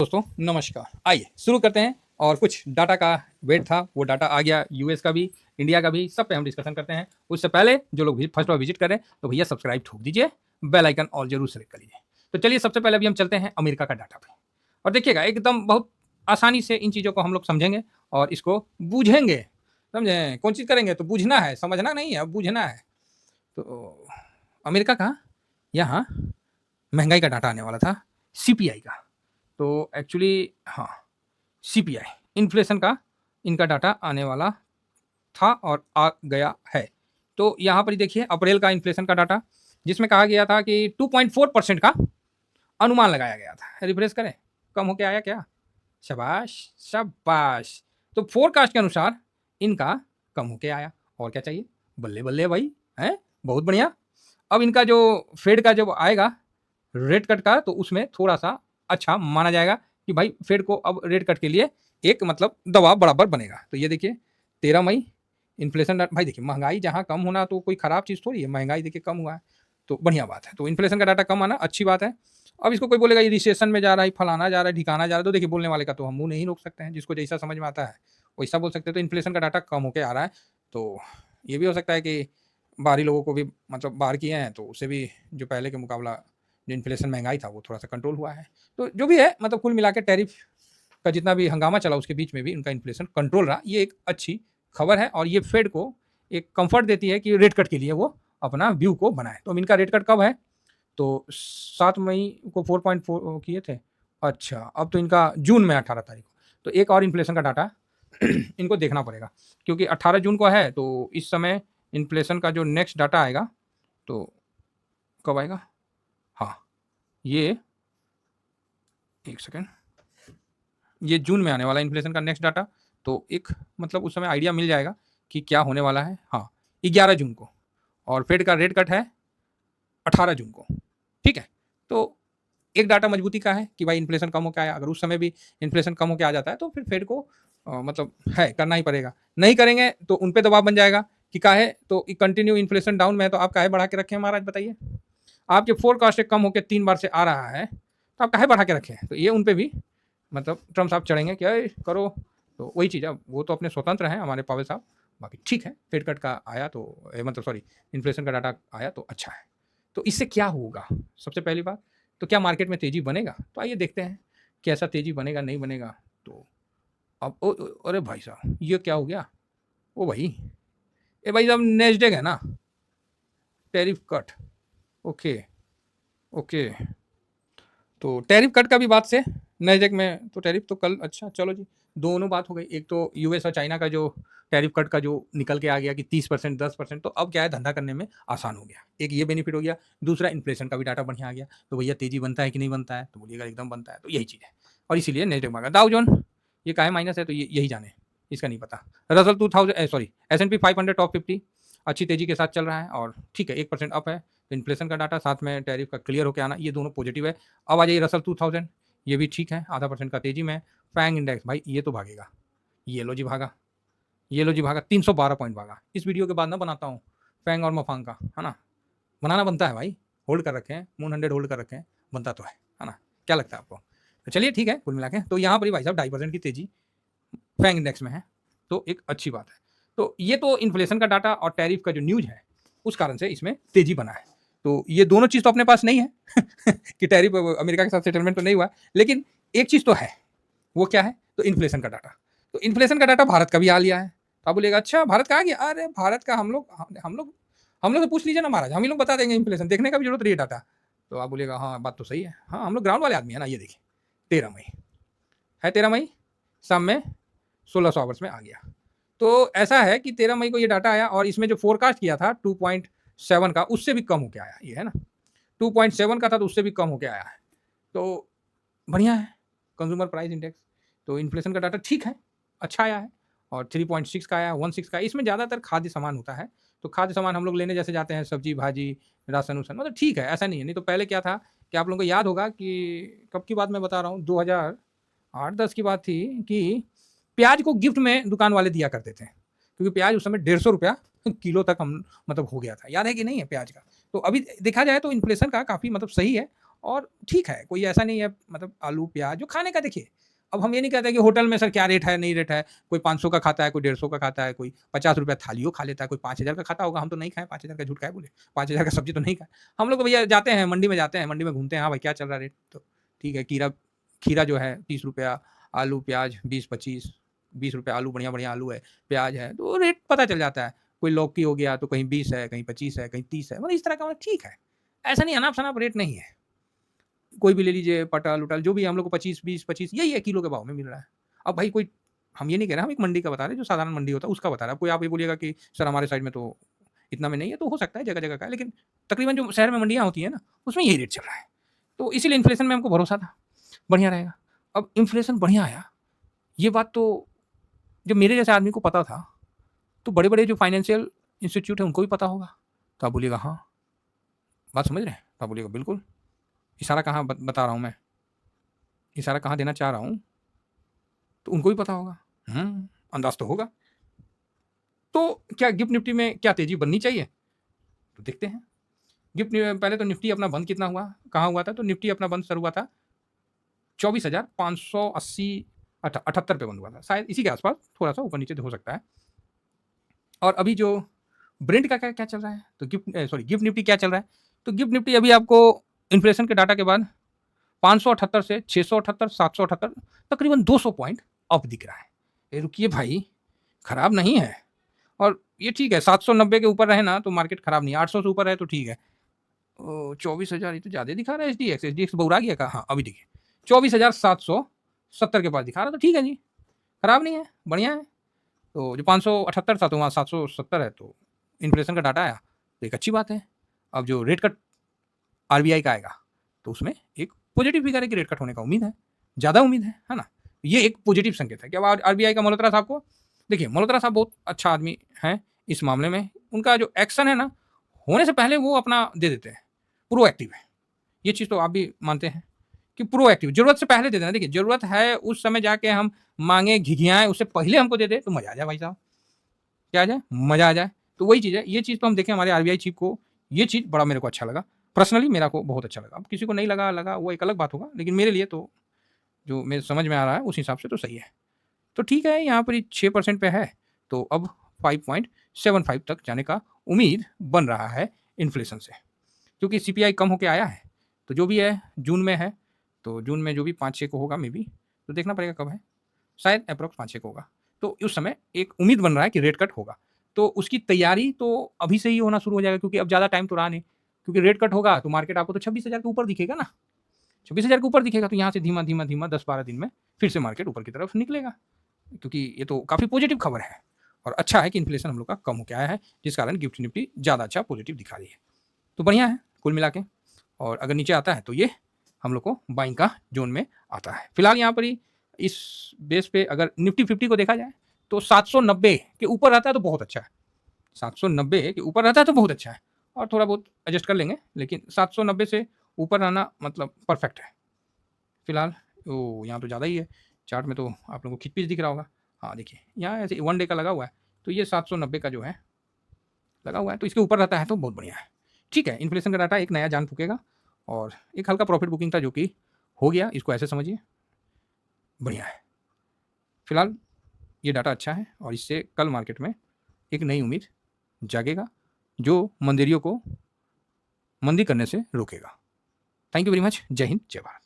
दोस्तों नमस्कार। आइए शुरू करते हैं। और कुछ डाटा का वेट था, वो डाटा आ गया, यूएस का भी, इंडिया का भी, सब पे हम डिस्कशन करते हैं। उससे पहले जो लोग फर्स्ट बार विजिट करें तो भैया सब्सक्राइब ठोक दीजिए, बेल आइकन ऑल जरूर सेलेक्ट कर लीजिए। तो चलिए सबसे पहले अभी हम चलते हैं अमेरिका का डाटा पे। और देखिएगा एकदम बहुत आसानी से इन चीज़ों को हम लोग समझेंगे और इसको बूझेंगे। समझे? कौन चीज़ करेंगे तो बूझना है, समझना नहीं है, बूझना है। तो अमेरिका का यहाँ महंगाई का डाटा आने वाला था, सीपीआई का। तो एक्चुअली हाँ, सीपीआई इन्फ्लेशन का इनका डाटा आने वाला था और आ गया है। तो यहाँ पर देखिए अप्रैल का इन्फ्लेशन का डाटा, जिसमें कहा गया था कि 2.4% का अनुमान लगाया गया था। रिफ्रेश करें, कम होके आया क्या? शाबाश शाबाश। तो फोरकास्ट के अनुसार इनका कम होके आया। और क्या चाहिए? बल्ले बल्ले भाई, हैं? बहुत बढ़िया। अब इनका जो फेड का जब आएगा रेट कट का, तो उसमें थोड़ा सा अच्छा माना जाएगा कि भाई फेड को अब रेट कट के लिए एक मतलब दबाव बराबर बनेगा। तो ये देखिए 13 मई इन्फ्लेशन भाई देखिए, महंगाई जहाँ कम होना तो कोई खराब चीज़ थोड़ी है। महंगाई देखिए कम हुआ है तो बढ़िया बात है। तो इन्फ्लेशन का डाटा कम आना अच्छी बात है। अब इसको कोई बोलेगा ये रिसेशन में जा रहा है, फलाना जा रहा है, ढिकाना जा रहा है, तो देखिए बोलने वाले का तो हम मुंह नहीं रोक सकते हैं। जिसको जैसा समझ में आता है वैसा बोल सकते हैं। तो इन्फ्लेशन का डाटा कम होकर आ रहा है। तो ये भी हो सकता है कि बाहरी लोगों को भी मतलब बाहर किए हैं तो उससे भी जो पहले के मुकाबला जो इन्फ्लेशन महंगाई था वो थोड़ा सा कंट्रोल हुआ है। तो जो भी है मतलब कुल मिला के टैरिफ का जितना भी हंगामा चला उसके बीच में भी इनका इन्फ्लेशन कंट्रोल रहा। ये एक अच्छी खबर है और ये फेड को एक कंफर्ट देती है कि रेट कट के लिए वो अपना व्यू को बनाए। तो इनका रेट कट कब है? तो 7 मई को 4.4 किए थे। अच्छा, अब तो इनका जून में 18 तारीख को। तो एक और इन्फ्लेशन का डाटा इनको देखना पड़ेगा, क्योंकि 18 जून को है। तो इस समय इन्फ्लेशन का जो नेक्स्ट डाटा आएगा तो कब आएगा? हाँ, ये एक सेकेंड, ये जून में आने वाला इन्फ्लेशन का नेक्स्ट डाटा। तो एक मतलब उस समय आइडिया मिल जाएगा कि क्या होने वाला है। हाँ, 11 जून को। और फेड का रेट कट है 18 जून को। ठीक है, तो एक डाटा मजबूती का है कि भाई इन्फ्लेशन कम होकर आया। अगर उस समय भी इन्फ्लेशन कम होकर आ जाता है तो फिर फेड को मतलब है करना ही पड़ेगा। नहीं करेंगे तो उन पर दबाव बन जाएगा कि काहे तो कंटिन्यू इन्फ्लेशन डाउन में है, तो आप काहे बढ़ा के रखें महाराज बताइए। आप जब फोरकास्ट कम होकर 3 बार से आ रहा है तो आप काहे बढ़ा के रखें? तो ये उन पर भी मतलब ट्रम्प साहब चढ़ेंगे कि अरे करो। तो वही चीज़ है, वो तो अपने स्वतंत्र हैं हमारे पावेल साहब। बाकी ठीक है, फेड कट का आया तो मतलब सॉरी इन्फ्लेशन का डाटा आया तो अच्छा है। तो इससे क्या होगा? सबसे पहली बात तो क्या मार्केट में तेज़ी बनेगा? तो आइए देखते हैं कैसा तेज़ी बनेगा नहीं बनेगा। तो अब अरे भाई साहब ये क्या हो गया? ओ भाई, ए भाई साहब नेस्डेक है ना, टैरिफ कट। ओके ओके, तो टैरिफ कट का भी बात से नैसडैक में तो टैरिफ तो कल अच्छा चलो जी, दोनों बात हो गई। एक तो यूएस और चाइना का जो टैरिफ कट का जो निकल के आ गया कि 30% 10%, तो अब क्या है धंधा करने में आसान हो गया। एक ये बेनिफिट हो गया। दूसरा इन्फ्लेशन का भी डाटा बढ़िया आ गया। तो भैया तेजी बनता है कि नहीं बनता है? तो बोलिएगा एकदम बनता है। तो यही चीज़ है और इसीलिए नैसडैक भागा। डाउ जोन ये काहे माइनस है तो यही जाने, इसका नहीं पता। रसल 2000 सॉरी S&P 500 टॉप 50 अच्छी तेजी के साथ चल रहा है और ठीक है 1% अप है। तो इन्फ्लेशन का डाटा साथ में टैरिफ का क्लियर होकर आना, ये दोनों पॉजिटिव है। अब आ जाइए रसल 2000, ये भी ठीक है, आधा % का तेजी में। फैंग इंडेक्स भाई ये तो भागेगा। ये लो जी भागा, ये लो जी भागा, 312 पॉइंट भागा। इस वीडियो के बाद ना बनाता हूँ फैंग और मफांग का, है ना। बनाना बनता है भाई, होल्ड कर रखे हैं, मून 100 होल्ड कर रखे हैं, बनता तो है ना। क्या लगता है आपको? तो चलिए ठीक है, कुल मिला के तो यहाँ पर भाई साहब 2.5% की तेजी फैंग इंडेक्स में है, तो एक अच्छी बात है। तो ये तो इन्फ्लेशन का डाटा और टैरिफ का जो न्यूज़ है उस कारण से इसमें तेजी बना है। तो ये दोनों चीज़ तो अपने पास नहीं है कि टैरिफ अमेरिका के साथ सेटलमेंट तो नहीं हुआ, लेकिन एक चीज़ तो है। वो क्या है? तो इन्फ्लेशन का डाटा। तो इन्फ्लेशन का डाटा भारत का भी आ लिया है। तो आप बोलिएगा अच्छा भारत का आ गया? अरे भारत का हम लोग से पूछ लीजिए ना महाराज, हम ही लोग बता देंगे। इन्फ्लेशन देखने का भी जरूरत नहीं है डाटा। तो आप बोलिएगा हाँ बात तो सही है। हाँ हम लोग ग्राउंड वाले आदमी है ना। ये देखिए 13 मई है, 13 मई शाम में 1600 आवर्स में आ गया। तो ऐसा है कि 13 मई को ये डाटा आया और इसमें जो फोरकास्ट किया था 2.7 का उससे भी कम होके आया। ये है ना 2.7 का था तो उससे भी कम होके आया है। तो बढ़िया है। कंज्यूमर प्राइस इंडेक्स तो इन्फ्लेशन का डाटा ठीक है, अच्छा आया है। और 3.6 का आया, 16 का। इसमें ज़्यादातर खाद्य सामान होता है। तो खाद्य सामान हम लोग लेने जैसे जाते हैं, सब्जी भाजी राशन उसन, मतलब ठीक है, ऐसा नहीं है। नहीं तो पहले क्या था कि आप लोगों को याद होगा कि कब की बात मैं बता रहा हूँ, 2008-10 की बात थी कि प्याज को गिफ्ट में दुकान वाले दिया करते थे, क्योंकि प्याज उस समय 150 रुपया किलो तक हम मतलब हो गया था। याद है कि नहीं है प्याज का? तो अभी देखा जाए तो इन्फ्लेशन का काफ़ी मतलब सही है और ठीक है, कोई ऐसा नहीं है मतलब आलू, प्याज जो खाने का देखिए, अब हम ये नहीं कहते कि होटल में सर क्या रेट है, नहीं रेट है, कोई 500 का खाता है, कोई 150 का खाता है, कोई ₹50 थालियों खा लेता है, कोई 5000 का खाता होगा, हम तो नहीं खाएँ 5000 का, झूठ काहे बोले? 5000 का सब्ज़ी तो नहीं खाएँ। हम लोग तो भैया जाते हैं, मंडी में जाते हैं, मंडी में घूमते हैं, हाँ भाई क्या चल रहा है रेट? तो ठीक है, खीरा जो है ₹30, आलू, प्याज 20-25, ₹20 आलू, बढ़िया-बढ़िया आलू है, प्याज है, तो रेट पता चल जाता है। कोई लौकी हो गया तो कहीं 20 है, कहीं 25 है, कहीं 30 है, मतलब इस तरह का मतलब ठीक है। ऐसा नहीं अनाप-शनाप रेट नहीं है। कोई भी ले लीजिए पटल-वटल जो भी है हम लोग को 25, 20, 25 यही है किलो के भाव में मिल रहा है। अब भाई कोई हम ये नहीं कह रहे, हम एक मंडी का बता रहे हैं जो साधारण मंडी होता है उसका बता रहा है। कोई आप ये बोलिएगा कि सर हमारे साइड में तो इतना में नहीं है, तो हो सकता है जगह-जगह का है, लेकिन तकरीबन जो शहर में मंडियाँ होती हैं ना, उसमें यही रेट चल रहा है। तो इसीलिए इन्फ्लेशन में हमको भरोसा था, बढ़िया रहेगा। अब इन्फ्लेशन बढ़िया आया, ये बात तो जब मेरे जैसे आदमी को पता था, तो बड़े-बड़े जो फाइनेंशियल इंस्टीट्यूट हैं उनको भी पता होगा। तो आप बोलिएगा हाँ, बात समझ रहे हैं? तो आप बोलिएगा बिल्कुल, इशारा कहाँ बता रहा हूँ मैं, इशारा कहाँ देना चाह रहा हूँ, तो उनको भी पता होगा। अंदाज़ तो होगा। तो क्या गिफ्ट निफ्टी में क्या तेज़ी बननी चाहिए? तो देखते हैं। पहले तो निफ्टी अपना बंद कितना हुआ? कहाँ हुआ था? तो निफ्टी अपना बंद सर हुआ था 24,580 78 पे बंद हुआ था। शायद इसी के आस-पास, थोड़ा-सा ऊपर-नीचे हो सकता है। और अभी जो ब्रेंट का क्या क्या चल रहा है? तो गिफ्ट निफ्टी क्या चल रहा है? तो गिफ्ट निफ्टी अभी आपको इन्फ्लेशन के डाटा के बाद 578 से 678, 778 तकरीबन 200 पॉइंट अप दिख रहा है। ये रुकिए भाई, खराब नहीं है। और ये ठीक है, 790 के ऊपर रहे ना तो मार्केट खराब नहीं है, 800 से ऊपर है तो ठीक है। 24,000 ये तो ज़्यादा दिखा रहा है एचडीएक्स। एचडीएक्स बौरा गया क्या? हाँ, अभी देखिए 24,770 के पास दिखा रहा है, तो ठीक है जी, खराब नहीं है, बढ़िया है। तो जो 578 था तो वहाँ 770 है, तो इन्फ्लेशन का डाटा आया, तो एक अच्छी बात है। अब जो रेट कट आरबीआई का आएगा, तो उसमें एक पॉजिटिव फिगर है कि रेट कट होने का उम्मीद है, ज़्यादा उम्मीद है ना? ये एक पॉजिटिव संकेत है कि अब आरबीआई का मल्होत्रा साहब को देखिए, मल्होत्रा साहब बहुत अच्छा आदमी हैं इस मामले में। उनका जो एक्शन है ना, होने से पहले वो अपना दे देते हैं, प्रोएक्टिव है। ये चीज़ तो आप भी मानते हैं कि प्रोएक्टिव, ज़रूरत से पहले दे देना। देखिए, ज़रूरत है उस समय जाके हम माँगे, घिघियाएँ, उससे पहले हमको दे दे तो मज़ा आ जाए भाई साहब। क्या आ जाए? मज़ा आ जाए। तो वही चीज़ है, ये चीज़ तो हम देखें हमारे आरबीआई चीफ को, ये चीज़ बड़ा मेरे को अच्छा लगा। पर्सनली मेरा को बहुत अच्छा लगा। अब किसी को नहीं लगा वो एक अलग बात होगा, लेकिन मेरे लिए तो जो मेरे समझ में आ रहा है उस हिसाब से तो सही है। तो ठीक है, यहाँ पर ही 6% पे है, तो अब 5.75 तक जाने का उम्मीद बन रहा है इन्फ्लेशन से। क्योंकि सीपीआई कम होके आया है, तो जो भी है जून में है, तो जून में जो भी 5-6 को होगा मे बी, तो देखना पड़ेगा कब है, शायद अप्रॉक्स 5-6 को होगा। तो उस समय एक उम्मीद बन रहा है कि रेट कट होगा। तो उसकी तैयारी तो अभी से ही होना शुरू हो जाएगा, क्योंकि अब ज़्यादा टाइम तो रहा नहीं। क्योंकि रेट कट होगा तो मार्केट आपको तो 26,000 के ऊपर दिखेगा ना, 26,000 के ऊपर दिखेगा, तो यहाँ से धीमा-धीमा 10-12 दिन में फिर से मार्केट ऊपर की तरफ निकलेगा। क्योंकि ये तो काफ़ी पॉजिटिव खबर है, और अच्छा है कि इन्फ्लेशन हम लोग का कम होके आया है, जिस कारण गिफ्ट निफ्टी ज़्यादा अच्छा पॉजिटिव दिखा रही है। तो बढ़िया है कुल मिला के। और अगर नीचे आता है तो ये हम लोग को बाइंग का ज़ोन में आता है। फिलहाल यहाँ पर ही इस बेस पे अगर निफ्टी 50 को देखा जाए तो 790 के ऊपर रहता है तो बहुत अच्छा है। 790 के ऊपर रहता है तो बहुत अच्छा है, और थोड़ा बहुत एडजस्ट कर लेंगे, लेकिन 790 से ऊपर रहना मतलब परफेक्ट है। फिलहाल यहाँ तो ज़्यादा ही है, चार्ट में तो आप लोगों को खिचपिच दिख रहा होगा। हाँ देखिए, यहाँ ऐसे 1 डे का लगा हुआ है, तो ये 790 का जो है लगा हुआ है, तो इसके ऊपर रहता है तो बहुत बढ़िया है। ठीक है, इन्फ्लेशन का डाटा एक नया जान फूकेगा, और एक हल्का प्रॉफिट बुकिंग था जो कि हो गया, इसको ऐसे समझिए, बढ़िया है। फिलहाल ये डाटा अच्छा है, और इससे कल मार्केट में एक नई उम्मीद जागेगा जो मंदिरियों को मंदी करने से रोकेगा। Thank you very much. जय हिंद, जय भारत।